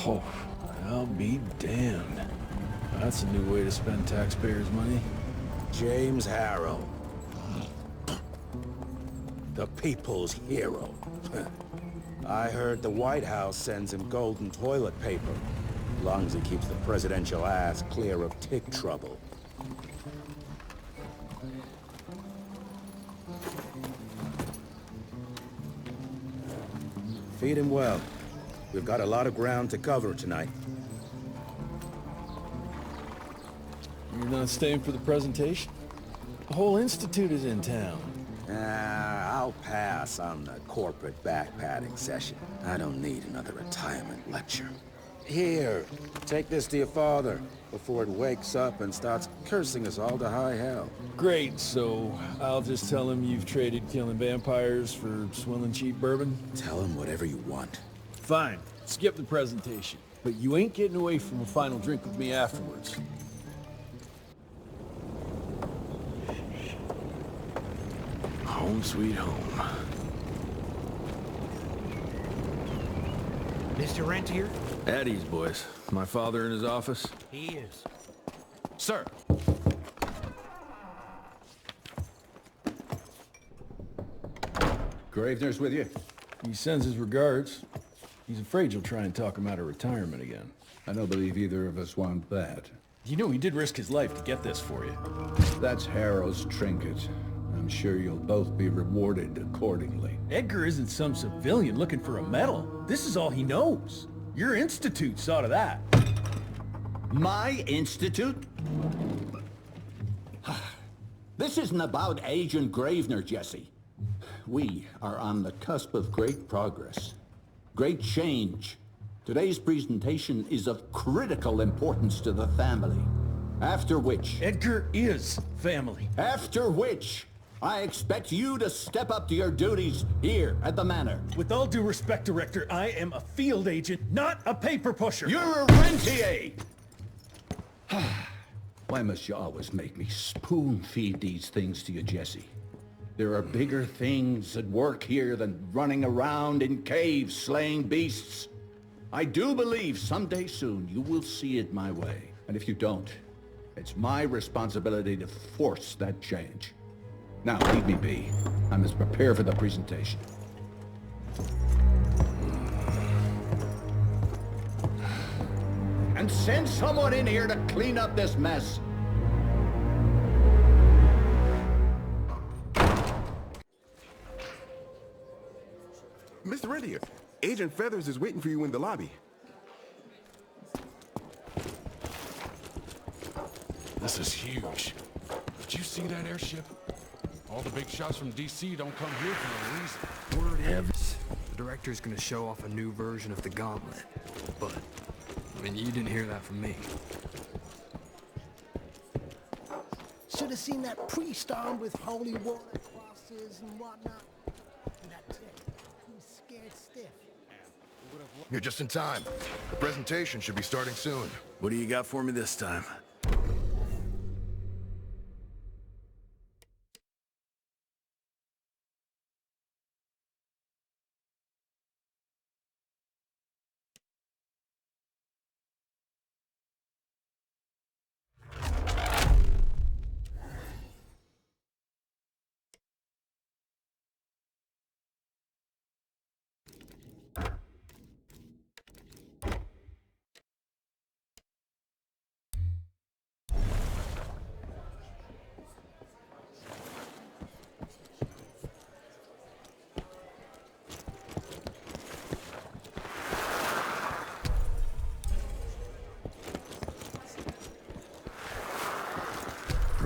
Oh, I'll be damned. That's a new way to spend taxpayers' money. James Harrow. The people's hero. I heard the White House sends him golden toilet paper. As long as he keeps the presidential ass clear of tick trouble. Feed him well. We've got a lot of ground to cover tonight. You're not staying for the presentation? The whole institute is in town. I'll pass on the corporate back-patting session. I don't need another retirement lecture. Here, take this to your father before it wakes up and starts cursing us all to high hell. Great, so I'll just tell him you've traded killing vampires for swilling cheap bourbon? Tell him whatever you want. Fine, skip the presentation. But you ain't getting away from a final drink with me afterwards. Home sweet home. Mr. Rentier? At ease, boys. My father in his office? He is. Sir. Gravener's with you? He sends his regards. He's afraid you'll try and talk him out of retirement again. I don't believe either of us want that. You know he did risk his life to get this for you. That's Harrow's trinket. I'm sure you'll both be rewarded accordingly. Edgar isn't some civilian looking for a medal. This is all he knows. Your institute saw to that. My institute? This isn't about Agent Gravener, Jesse. We are on the cusp of great progress. Great change. Today's presentation is of critical importance to the family. After which... Edgar is family. After which... I expect you to step up to your duties here at the Manor. With all due respect, Director, I am a field agent, not a paper pusher. You're a rentier! Why must you always make me spoon-feed these things to you, Jesse? There are bigger things at work here than running around in caves slaying beasts. I do believe someday soon you will see it my way. And if you don't, it's my responsibility to force that change. Now, leave me be. I must prepare for the presentation. And send someone in here to clean up this mess. Mr. Rentier, Agent Feathers is waiting for you in the lobby. This is huge. Did you see that airship? All the big shots from DC don't come here for no reason. Word heavens. The director's gonna show off a new version of the gauntlet. But, I mean, you didn't hear that from me. Should have seen that priest armed with holy water crosses and whatnot. And that tick, he's scared stiff. You're just in time. The presentation should be starting soon. What do you got for me this time?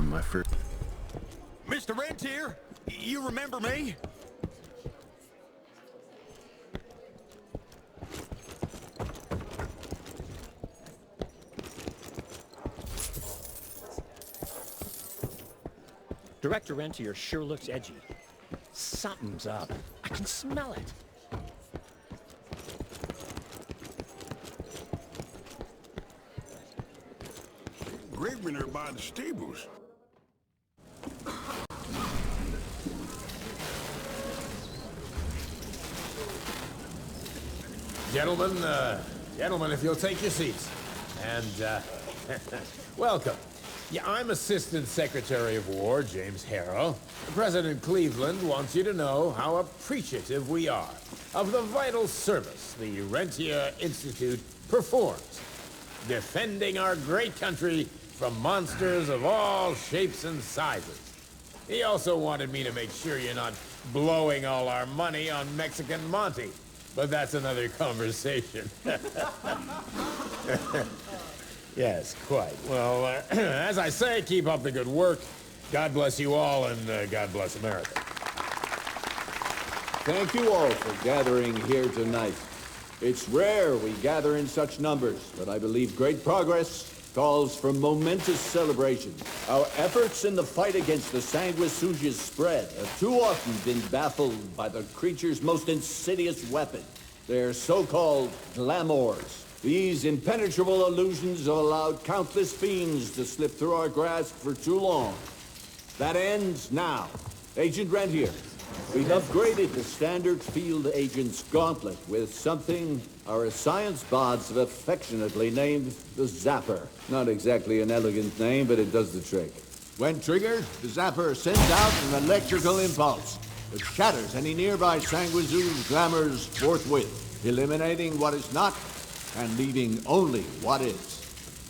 My first... Mr. Rentier, you remember me? Director Rentier sure looks edgy. Something's up. I can smell it. Gravener by the stables. Gentlemen, Gentlemen, if you'll take your seats. And, welcome. Yeah, I'm Assistant Secretary of War, James Harrow. President Cleveland wants you to know how appreciative we are of the vital service the Rentier Institute performs, defending our great country from monsters of all shapes and sizes. He also wanted me to make sure you're not blowing all our money on Mexican Monty, but that's another conversation. Yes, quite. Well, as I say, keep up the good work. God bless you all, and God bless America. Thank you all for gathering here tonight. It's rare we gather in such numbers, but I believe great progress calls for momentous celebration. Our efforts in the fight against the sanguisuga's spread have too often been baffled by the creature's most insidious weapon, their so-called glamours. These impenetrable illusions have allowed countless fiends to slip through our grasp for too long. That ends now. Agent Rentier, we've upgraded the standard field agent's gauntlet with something our science bots have affectionately named the Zapper. Not exactly an elegant name, but it does the trick. When triggered, the Zapper sends out an electrical impulse that shatters any nearby sanguisuga's glamours forthwith, eliminating what is not and leaving only what is.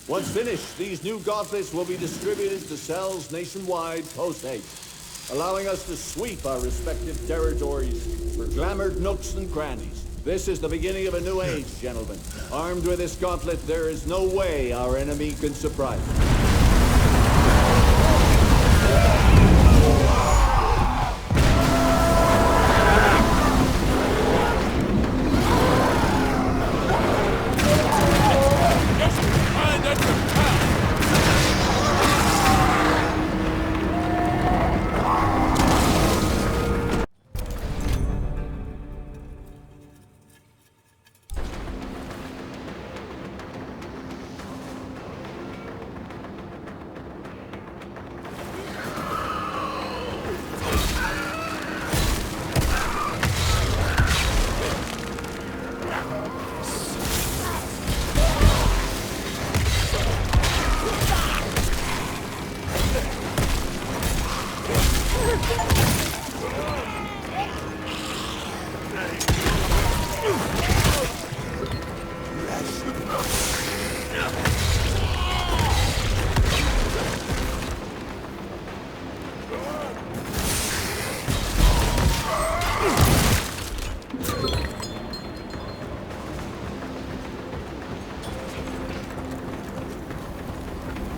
Once finished, these new gauntlets will be distributed to cells nationwide post-haste, allowing us to sweep our respective territories for glamoured nooks and crannies. This is the beginning of a new age, gentlemen. Armed with this gauntlet, there is no way our enemy can surprise us.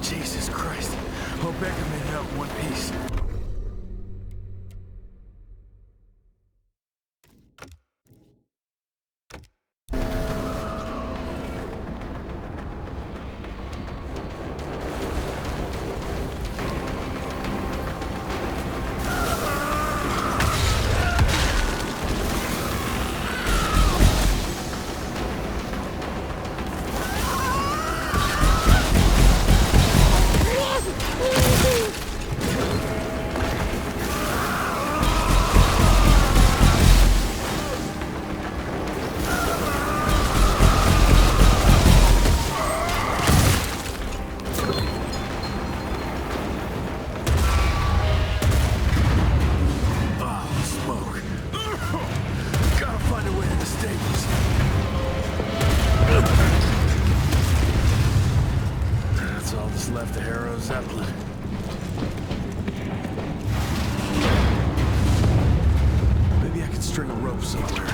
Jesus Christ. Hope Becca made it out in one piece. Left the Harrow Zeppelin. Maybe I could string a rope somewhere.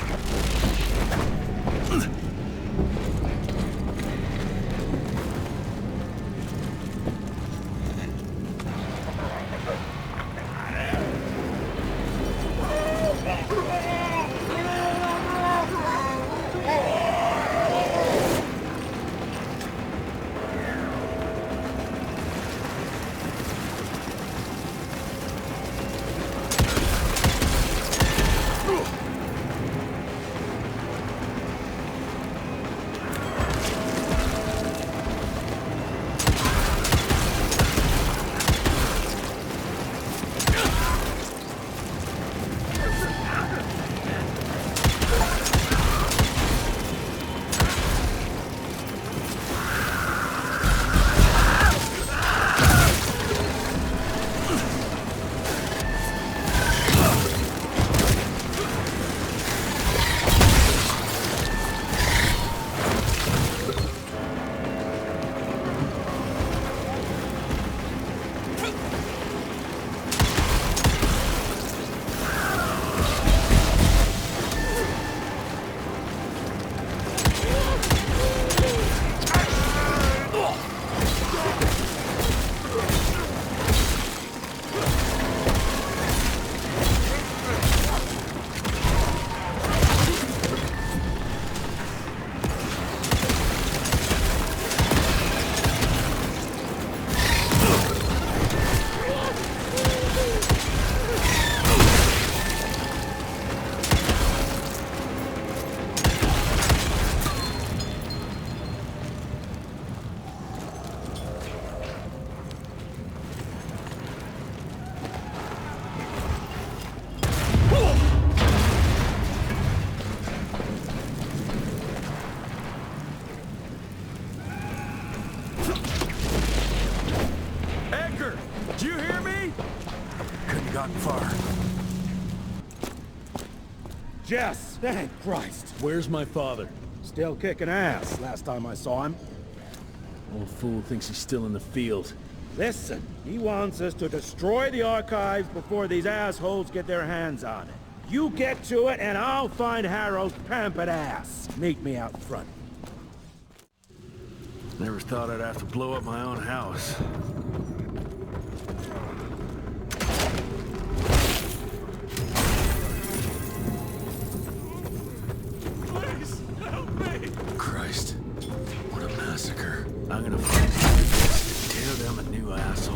Jess! Thank Christ! Where's my father? Still kicking ass, last time I saw him. Old fool thinks he's still in the field. Listen, he wants us to destroy the archives before these assholes get their hands on it. You get to it, and I'll find Harold's pampered ass. Meet me out front. Never thought I'd have to blow up my own house. Please, help me! Christ, what a massacre. I'm gonna find these and tear them a new asshole.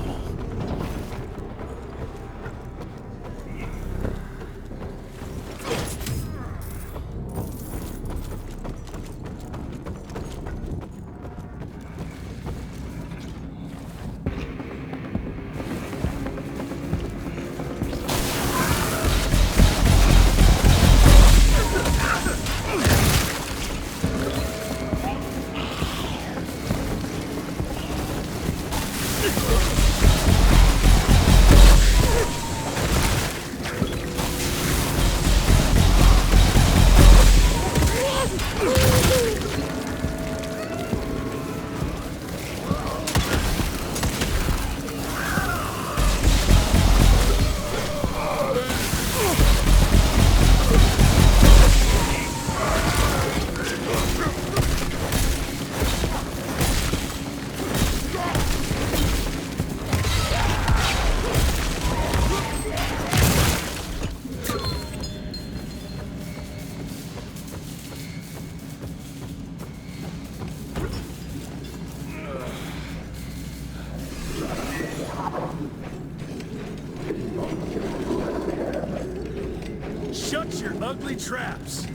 Shut your ugly traps!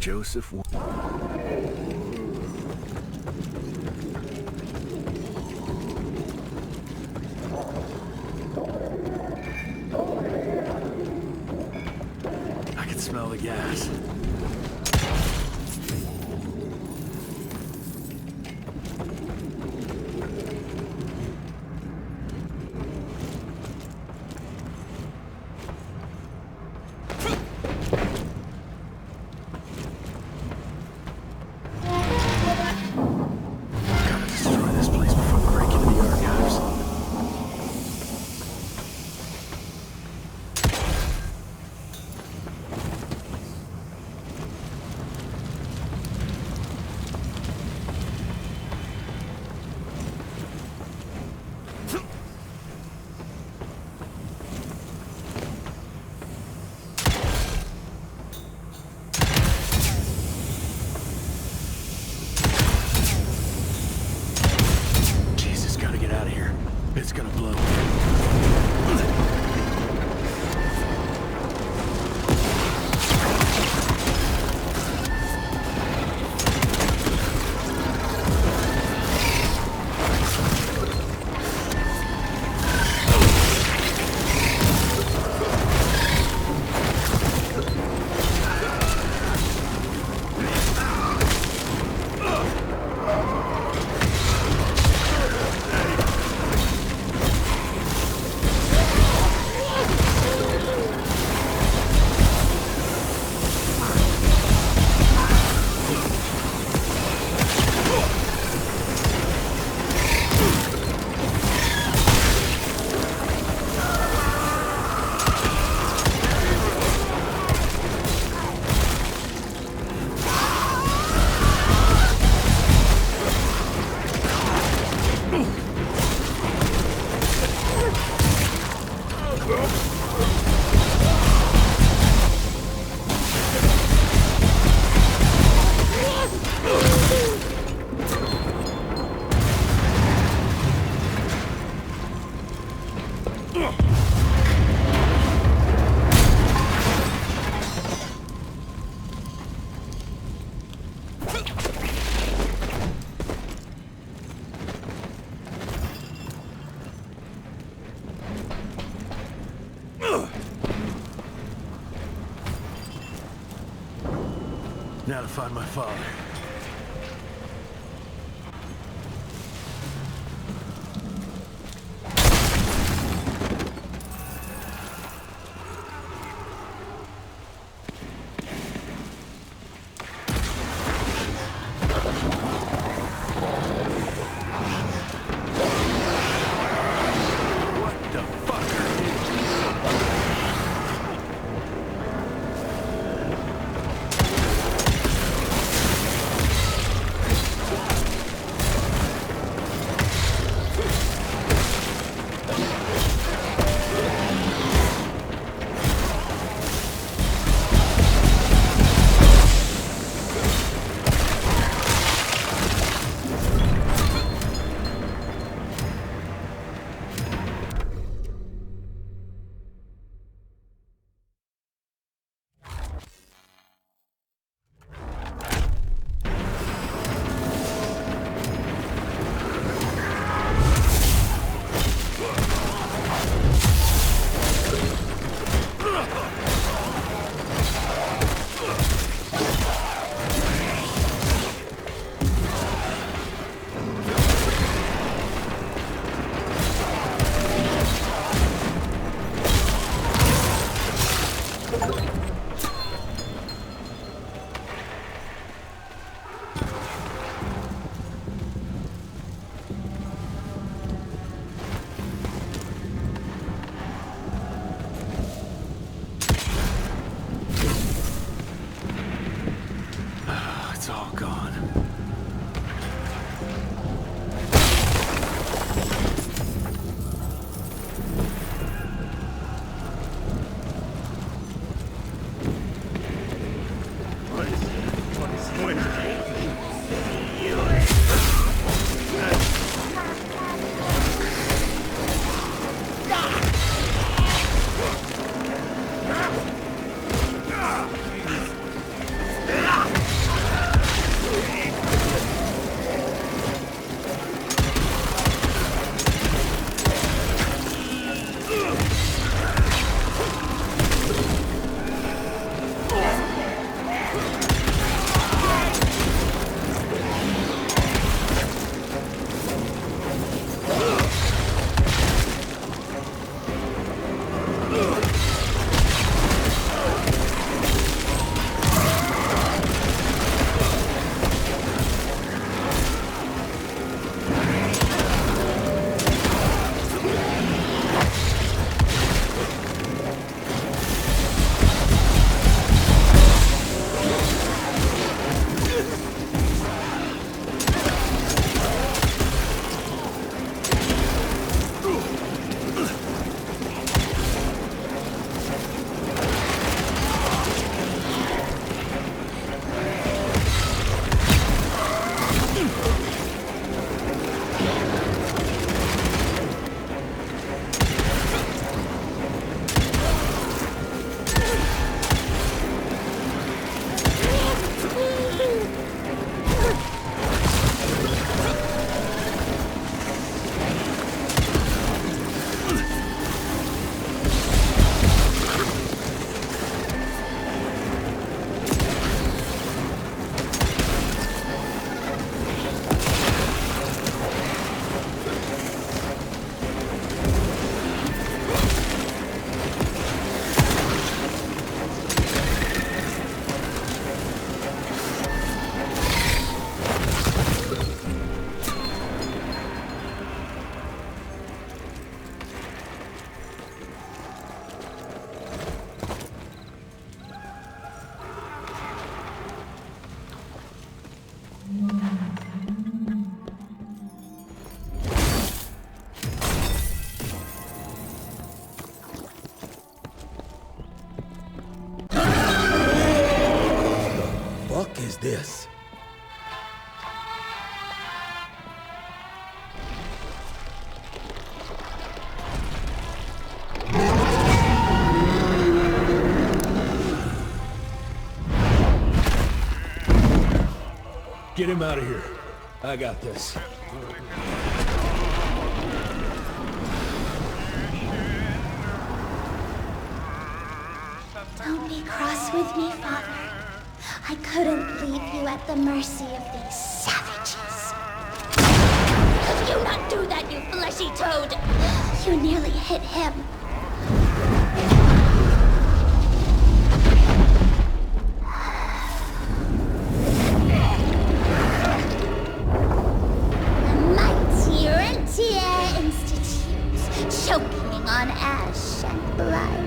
Joseph... I can smell the gas. It's gonna blow. Now to find my father. Get him out of here. I got this. Don't be cross with me, Father. I couldn't leave you at the mercy of these savages. Could you not do that, you fleshy toad? You nearly hit him. The mighty Rentier Institute, choking on ash and blood.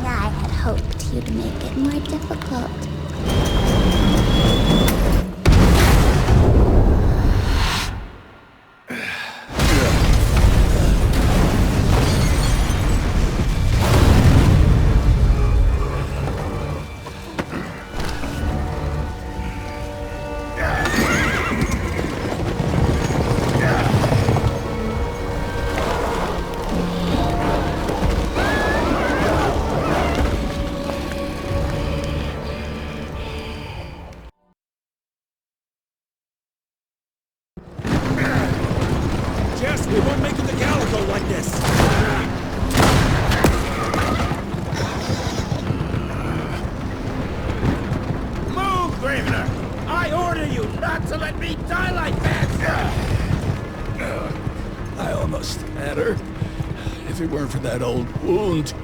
I had hoped you'd make it more difficult. Jess, we won't make it to Calico like this! Move, Gravener! I order you not to let me die like that! I almost had her. If it weren't for that old wound.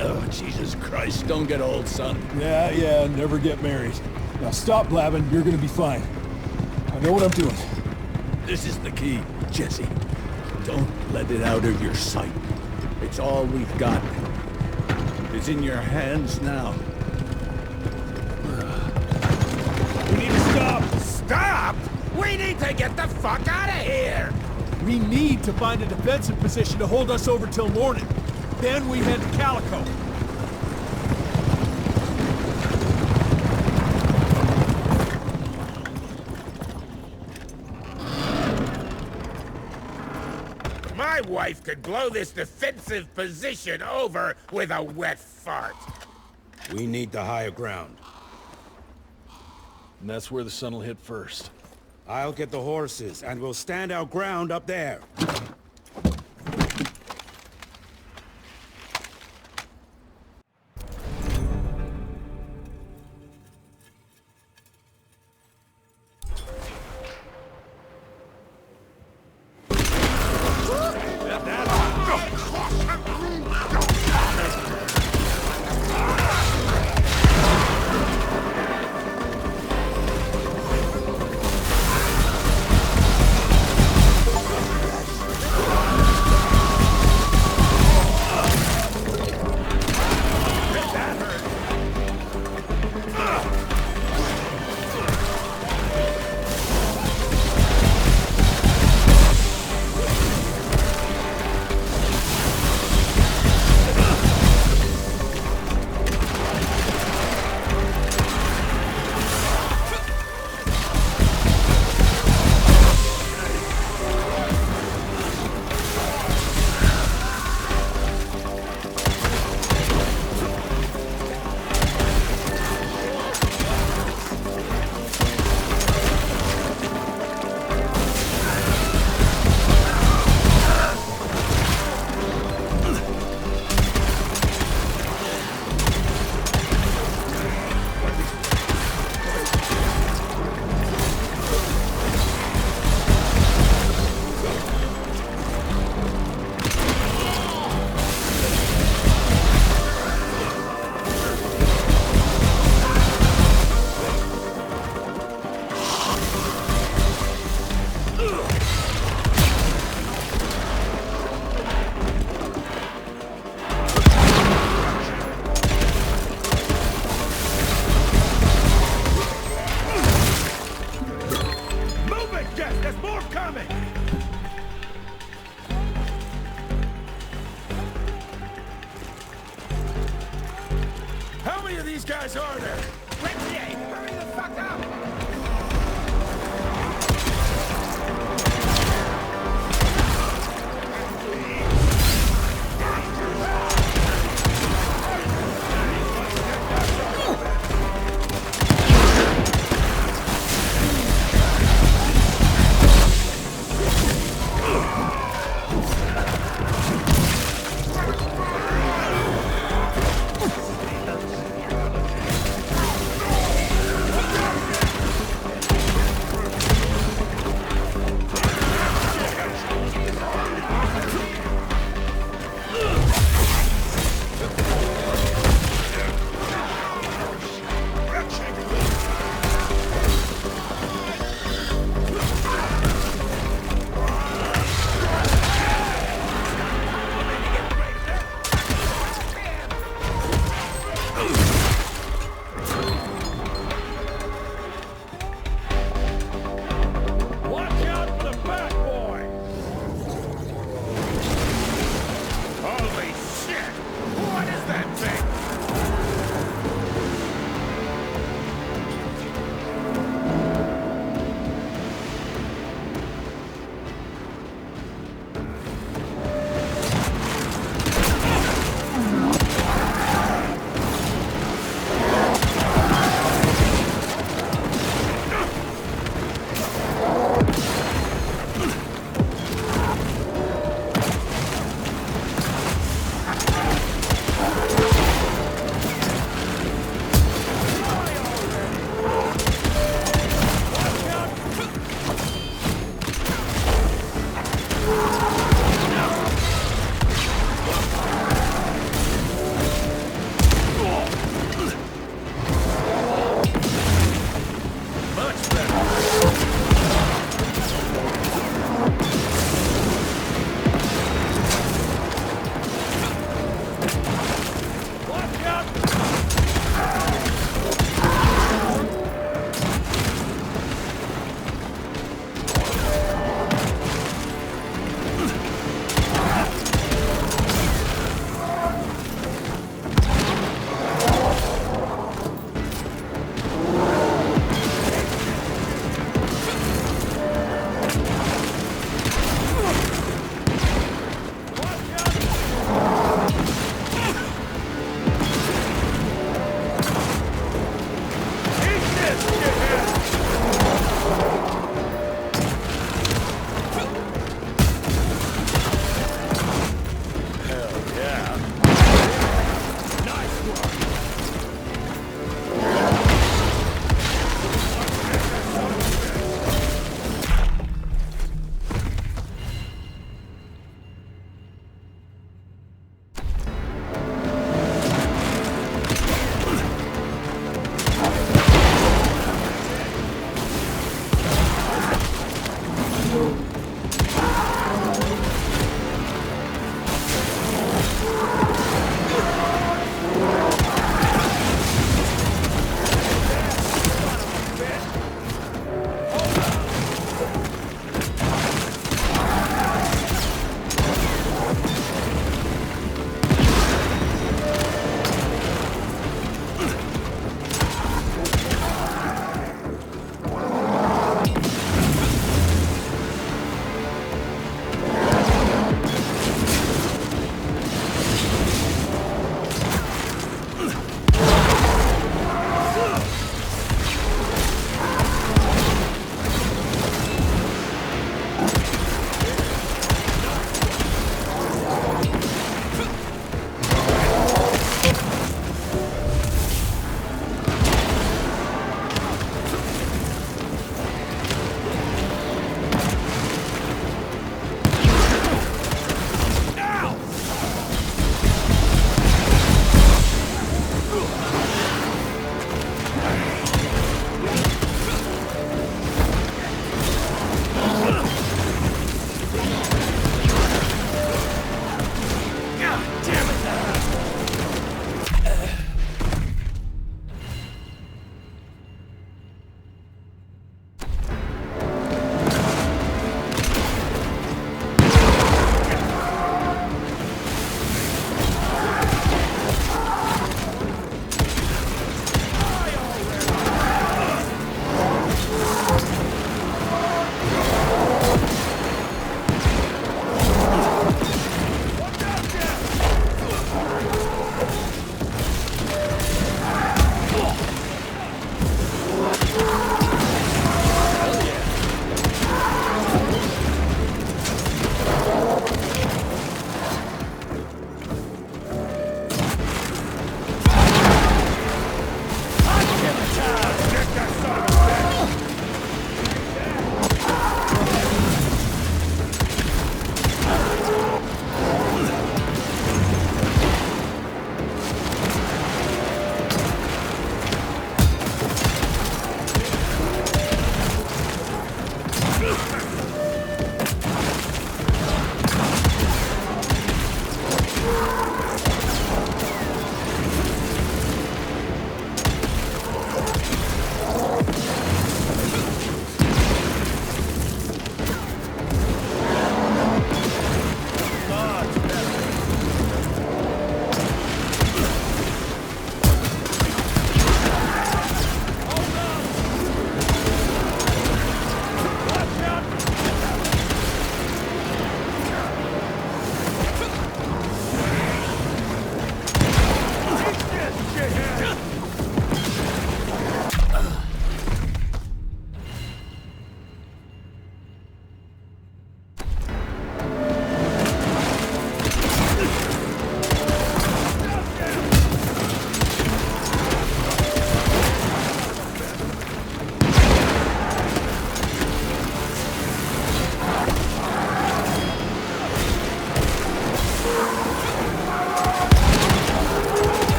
Oh, Jesus Christ, don't get old, son. Yeah, never get married. Now stop blabbing, you're gonna be fine. I know what I'm doing. This is the key, Jesse. Don't let it out of your sight. It's all we've got. It's in your hands now. We need to stop! Stop?! We need to get the fuck out of here! We need to find a defensive position to hold us over till morning. Then we head to Calico. My wife could blow this defensive position over with a wet fart. We need the higher ground. And that's where the sun will hit first. I'll get the horses, and we'll stand our ground up there. these guys are there? Rentier, hurry the fuck up!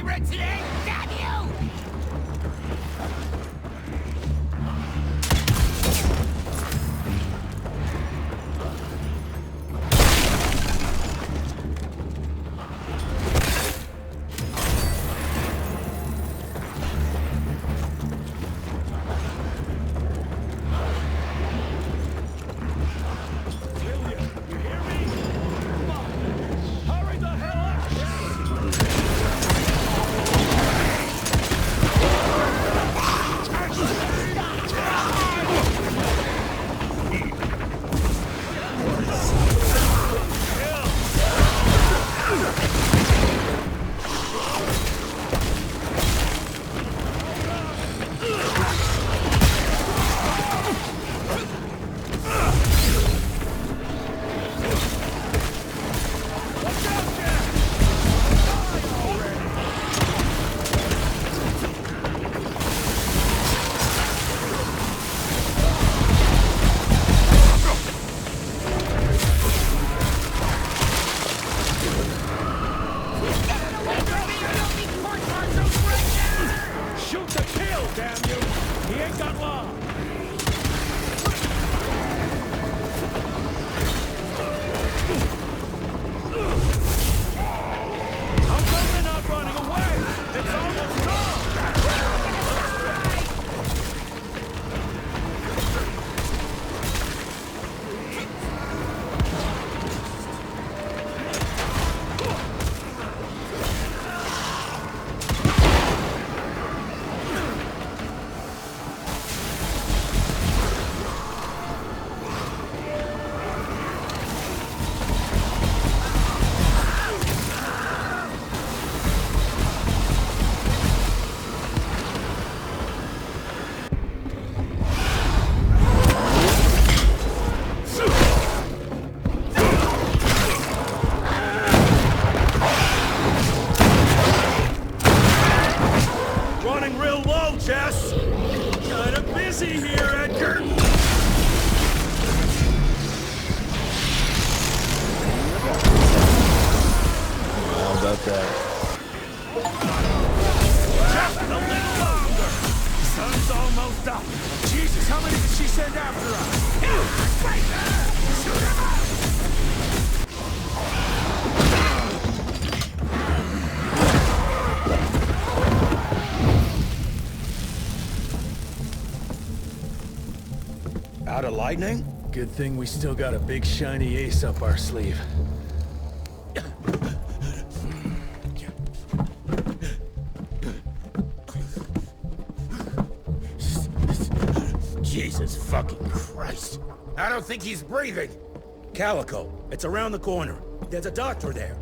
camera today, damn you! about that. Just a little longer. Sun's almost up. Jesus, how many did she send after us? Shoot him up! Out of lightning? Good thing we still got a big shiny ace up our sleeve. Jesus fucking Christ. I don't think he's breathing. Calico, it's around the corner. There's a doctor there.